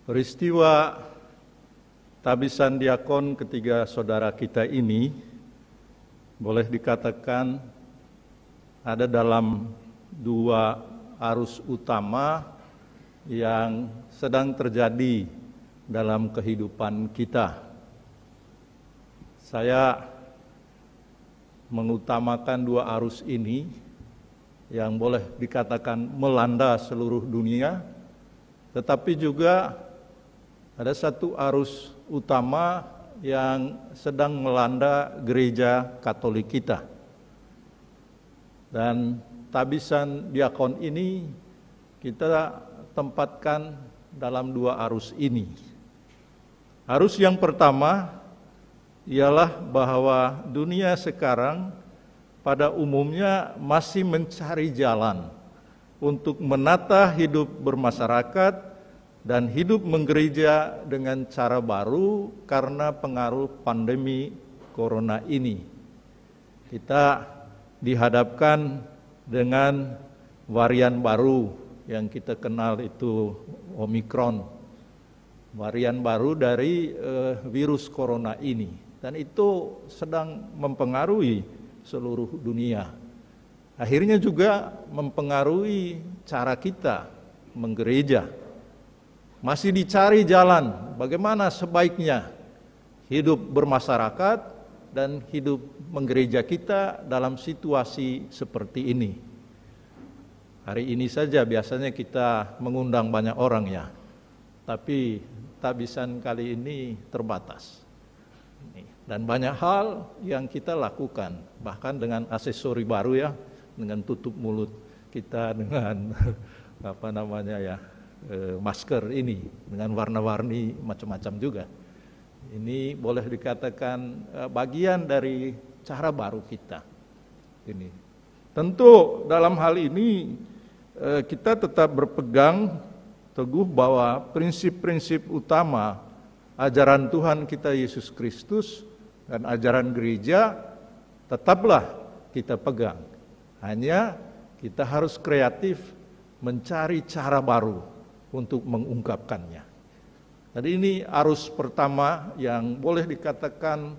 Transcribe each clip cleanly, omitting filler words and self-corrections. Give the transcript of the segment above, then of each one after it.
Peristiwa tabisan diakon ketiga saudara kita ini boleh dikatakan ada dalam dua arus utama yang sedang terjadi dalam kehidupan kita. Saya mengutamakan dua arus ini yang boleh dikatakan melanda seluruh dunia, tetapi juga ada satu arus utama yang sedang melanda gereja Katolik kita. Dan tabisan diakon ini kita tempatkan dalam dua arus ini. Arus yang pertama ialah bahwa dunia sekarang pada umumnya masih mencari jalan untuk menata hidup bermasyarakat dan hidup menggereja dengan cara baru karena pengaruh pandemi corona ini. Kita dihadapkan dengan varian baru yang kita kenal itu Omikron, varian baru dari virus corona ini, dan itu sedang mempengaruhi seluruh dunia. Akhirnya juga mempengaruhi cara kita menggereja. Masih dicari jalan bagaimana sebaiknya hidup bermasyarakat dan hidup menggereja kita dalam situasi seperti ini. Hari ini saja biasanya kita mengundang banyak orang ya, tapi tabisan kali ini terbatas. Dan banyak hal yang kita lakukan, bahkan dengan aksesori baru ya, dengan tutup mulut kita dengan masker ini dengan warna-warni macam-macam juga. Ini boleh dikatakan bagian dari cara baru kita. Ini tentu dalam hal ini kita tetap berpegang teguh bahwa prinsip-prinsip utama ajaran Tuhan kita Yesus Kristus dan ajaran gereja tetaplah kita pegang. Hanya kita harus kreatif mencari cara baru untuk mengungkapkannya. Jadi ini arus pertama yang boleh dikatakan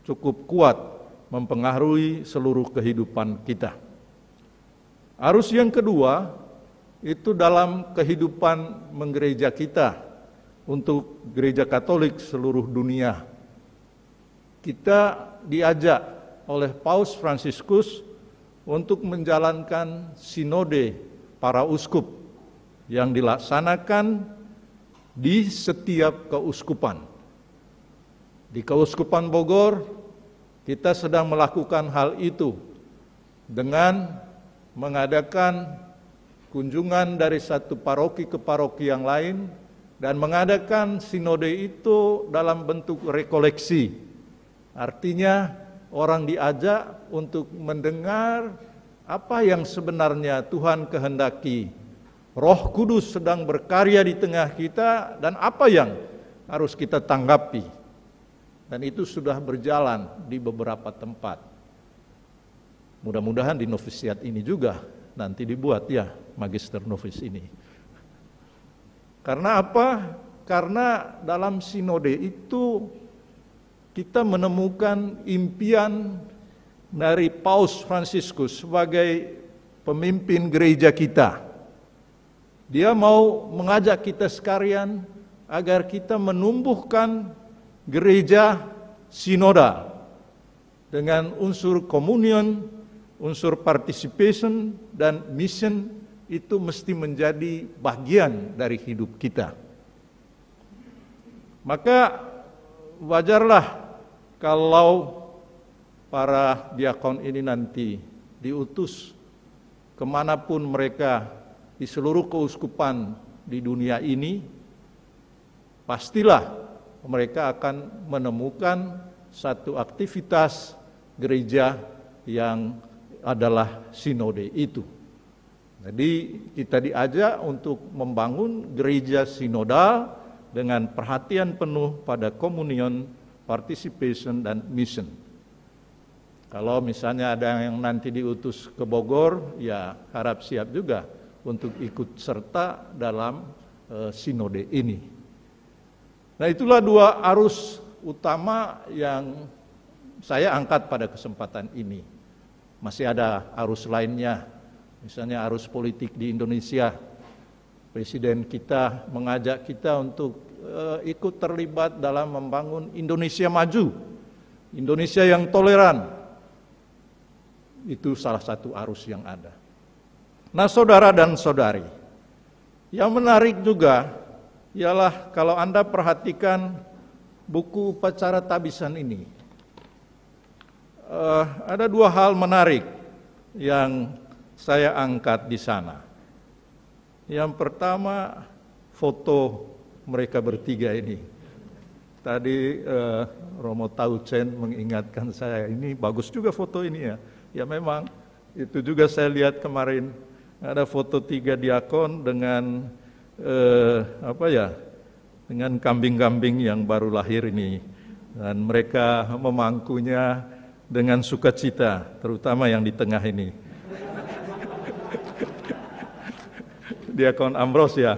cukup kuat mempengaruhi seluruh kehidupan kita. Arus yang kedua itu dalam kehidupan menggereja kita untuk gereja Katolik seluruh dunia. Kita diajak oleh Paus Fransiskus untuk menjalankan sinode para uskup yang dilaksanakan di setiap keuskupan. Di Keuskupan Bogor, kita sedang melakukan hal itu dengan mengadakan kunjungan dari satu paroki ke paroki yang lain dan mengadakan sinode itu dalam bentuk rekoleksi. Artinya orang diajak untuk mendengar apa yang sebenarnya Tuhan kehendaki. Roh Kudus sedang berkarya di tengah kita dan apa yang harus kita tanggapi. Dan itu sudah berjalan di beberapa tempat. Mudah-mudahan di novisiat ini juga nanti dibuat ya magister novis ini. Karena apa? Karena dalam sinode itu kita menemukan impian dari Paus Fransiskus sebagai pemimpin gereja kita. Dia mau mengajak kita sekalian agar kita menumbuhkan gereja sinodal dengan unsur komunion, unsur participation, dan mission itu mesti menjadi bagian dari hidup kita. Maka wajarlah kalau para diakon ini nanti diutus kemanapun mereka di seluruh keuskupan di dunia ini, pastilah mereka akan menemukan satu aktivitas gereja yang adalah sinode itu. Jadi kita diajak untuk membangun gereja sinodal dengan perhatian penuh pada komunion, participation, dan mission. Kalau misalnya ada yang nanti diutus ke Bogor, ya harap siap juga untuk ikut serta dalam sinode ini. Nah, itulah dua arus utama yang saya angkat pada kesempatan ini. Masih ada arus lainnya, misalnya arus politik di Indonesia. Presiden kita mengajak kita untuk ikut terlibat dalam membangun Indonesia maju, Indonesia yang toleran. Itu salah satu arus yang ada. Nah, saudara dan saudari, yang menarik juga ialah kalau Anda perhatikan buku upacara tabisan ini, ada dua hal menarik yang saya angkat di sana. Yang pertama, foto mereka bertiga ini. Tadi Romo Tauchen mengingatkan saya, ini bagus juga foto ini ya. Ya memang, itu juga saya lihat kemarin, ada foto 3 diakon dengan dengan kambing-kambing yang baru lahir ini. Dan mereka memangkunya dengan sukacita, terutama yang di tengah ini. Diakon Ambrose ya,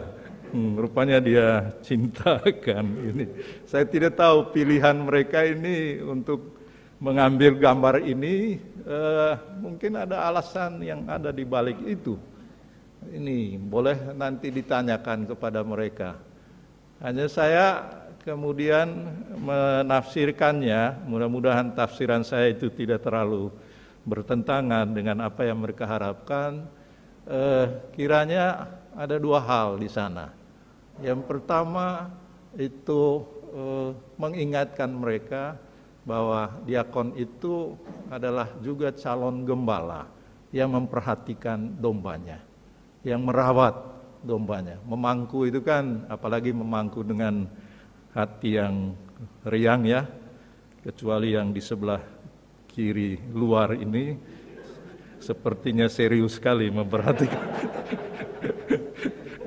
rupanya dia cintakan ini. Saya tidak tahu pilihan mereka ini untuk mengambil gambar ini, mungkin ada alasan yang ada di balik itu. Ini boleh nanti ditanyakan kepada mereka. Hanya saya kemudian menafsirkannya, mudah-mudahan tafsiran saya itu tidak terlalu bertentangan dengan apa yang mereka harapkan. Kiranya ada dua hal di sana. Yang pertama itu mengingatkan mereka bahwa diakon itu adalah juga calon gembala yang memperhatikan dombanya, yang merawat dombanya. Memangku itu kan, apalagi memangku dengan hati yang riang ya, kecuali yang di sebelah kiri luar ini sepertinya serius sekali memperhatikan.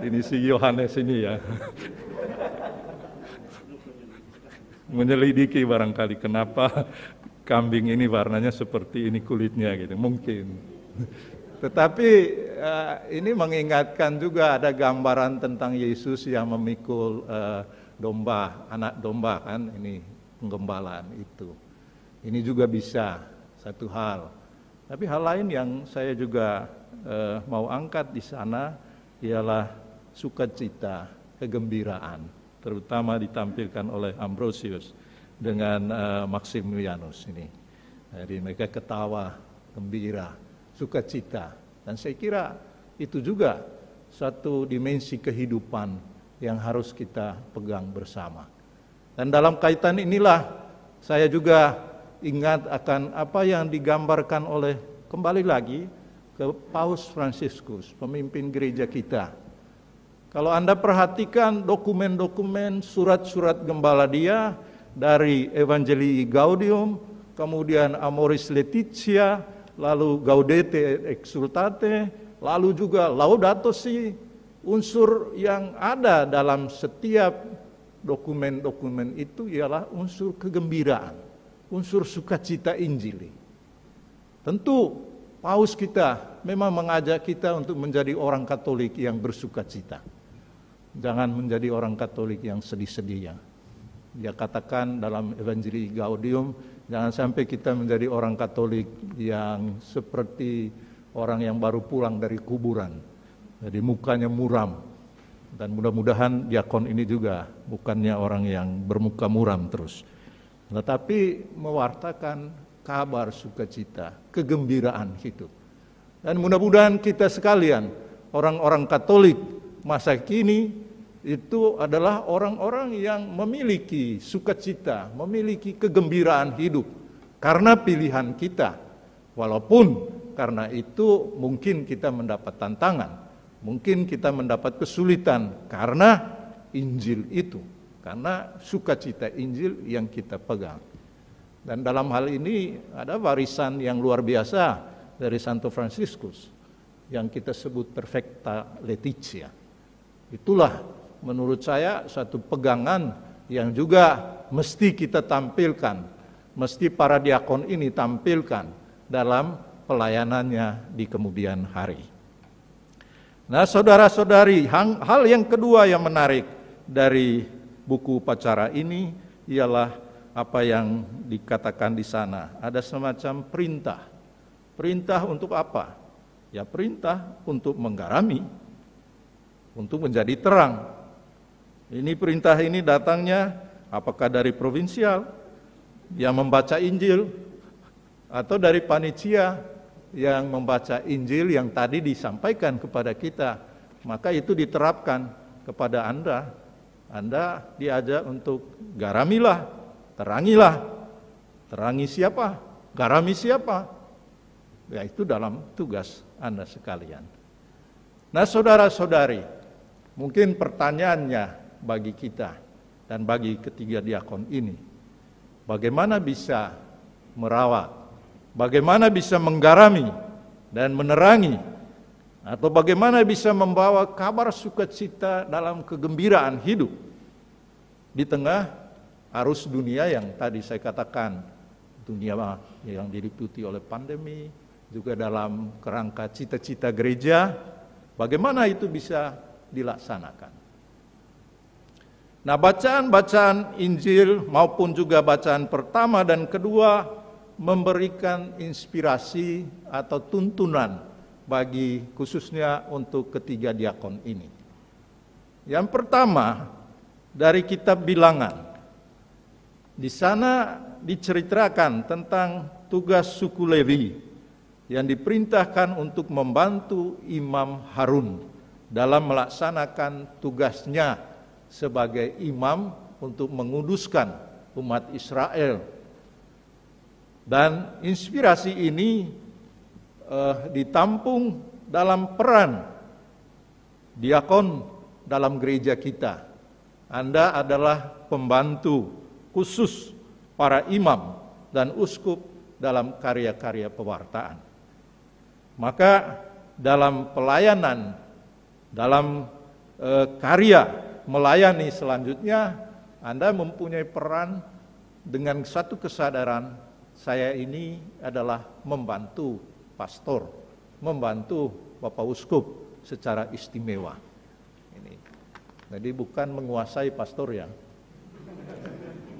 Ini si Yohanes ini ya, menyelidiki barangkali kenapa kambing ini warnanya seperti ini kulitnya gitu, mungkin. Tetapi ini mengingatkan juga ada gambaran tentang Yesus yang memikul domba, anak domba kan, ini penggembalaan itu. Ini juga bisa satu hal. Tapi hal lain yang saya juga mau angkat di sana ialah sukacita, kegembiraan, terutama ditampilkan oleh Ambrosius dengan Maximilianus ini. Jadi mereka ketawa, gembira, sukacita. Dan saya kira itu juga satu dimensi kehidupan yang harus kita pegang bersama. Dan dalam kaitan inilah saya juga ingat akan apa yang digambarkan oleh, kembali lagi ke Paus Fransiskus, pemimpin gereja kita. Kalau Anda perhatikan dokumen-dokumen, surat-surat gembala dia, dari Evangelii Gaudium, kemudian Amoris Laetitia, lalu Gaudete et Exsultate, lalu juga Laudato Si, unsur yang ada dalam setiap dokumen-dokumen itu ialah unsur kegembiraan, unsur sukacita Injili. Tentu Paus kita memang mengajak kita untuk menjadi orang Katolik yang bersukacita. Jangan menjadi orang Katolik yang sedih-sedih ya. Dia katakan dalam Evangelii Gaudium, jangan sampai kita menjadi orang Katolik yang seperti orang yang baru pulang dari kuburan. Jadi mukanya muram. Dan mudah-mudahan diakon ini juga bukannya orang yang bermuka muram terus. Tetapi mewartakan kabar sukacita, kegembiraan hidup. Dan mudah-mudahan kita sekalian, orang-orang Katolik masa kini, itu adalah orang-orang yang memiliki sukacita, memiliki kegembiraan hidup karena pilihan kita. Walaupun karena itu mungkin kita mendapat tantangan, mungkin kita mendapat kesulitan karena Injil itu, karena sukacita Injil yang kita pegang. Dan dalam hal ini ada warisan yang luar biasa dari Santo Fransiskus yang kita sebut Perfecta Laetitia. Itulah menurut saya satu pegangan yang juga mesti kita tampilkan, mesti para diakon ini tampilkan dalam pelayanannya di kemudian hari. Nah, saudara-saudari, hal yang kedua yang menarik dari buku upacara ini ialah apa yang dikatakan di sana. Ada semacam perintah. Perintah untuk apa? Ya perintah untuk menggarami, untuk menjadi terang. Ini perintah ini datangnya apakah dari provinsial yang membaca Injil atau dari panitia yang membaca Injil yang tadi disampaikan kepada kita. Maka itu diterapkan kepada Anda. Anda diajak untuk garamilah, terangilah. Terangi siapa? Garami siapa? Ya itu dalam tugas Anda sekalian. Nah saudara-saudari, mungkin pertanyaannya bagi kita dan bagi ketiga diakon ini, bagaimana bisa merawat, bagaimana bisa menggarami dan menerangi, atau bagaimana bisa membawa kabar sukacita dalam kegembiraan hidup di tengah arus dunia yang tadi saya katakan, dunia yang diliputi oleh pandemi, juga dalam kerangka cita-cita gereja, bagaimana itu bisa dilaksanakan. Nah, bacaan-bacaan Injil maupun juga bacaan pertama dan kedua memberikan inspirasi atau tuntunan bagi khususnya untuk ketiga diakon ini. Yang pertama dari kitab Bilangan. Di sana diceritakan tentang tugas suku Lewi yang diperintahkan untuk membantu Imam Harun dalam melaksanakan tugasnya sebagai imam untuk menguduskan umat Israel. Dan inspirasi ini ditampung dalam peran diakon dalam gereja kita. Anda adalah pembantu khusus para imam dan uskup dalam karya-karya pewartaan. Maka dalam pelayanan, dalam karya melayani selanjutnya, Anda mempunyai peran dengan satu kesadaran, saya ini adalah membantu pastor, membantu Bapak Uskup secara istimewa. Ini. Jadi bukan menguasai pastor ya.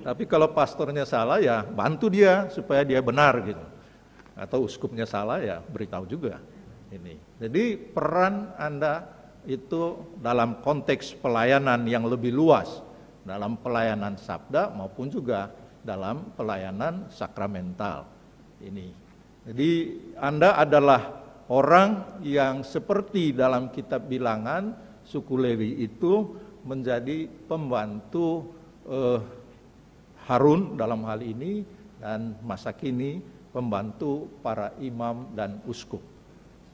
Tapi kalau pastornya salah ya bantu dia supaya dia benar gitu. Atau uskupnya salah ya beritahu juga. Ini. Jadi peran Anda itu dalam konteks pelayanan yang lebih luas, dalam pelayanan sabda maupun juga dalam pelayanan sakramental. Ini. Jadi Anda adalah orang yang seperti dalam kitab Bilangan, suku Lewi itu menjadi pembantu Harun dalam hal ini, dan masa kini pembantu para imam dan uskup.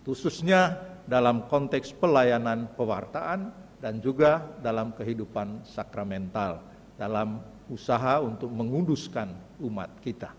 Khususnya dalam konteks pelayanan pewartaan dan juga dalam kehidupan sakramental, dalam usaha untuk menguduskan umat kita.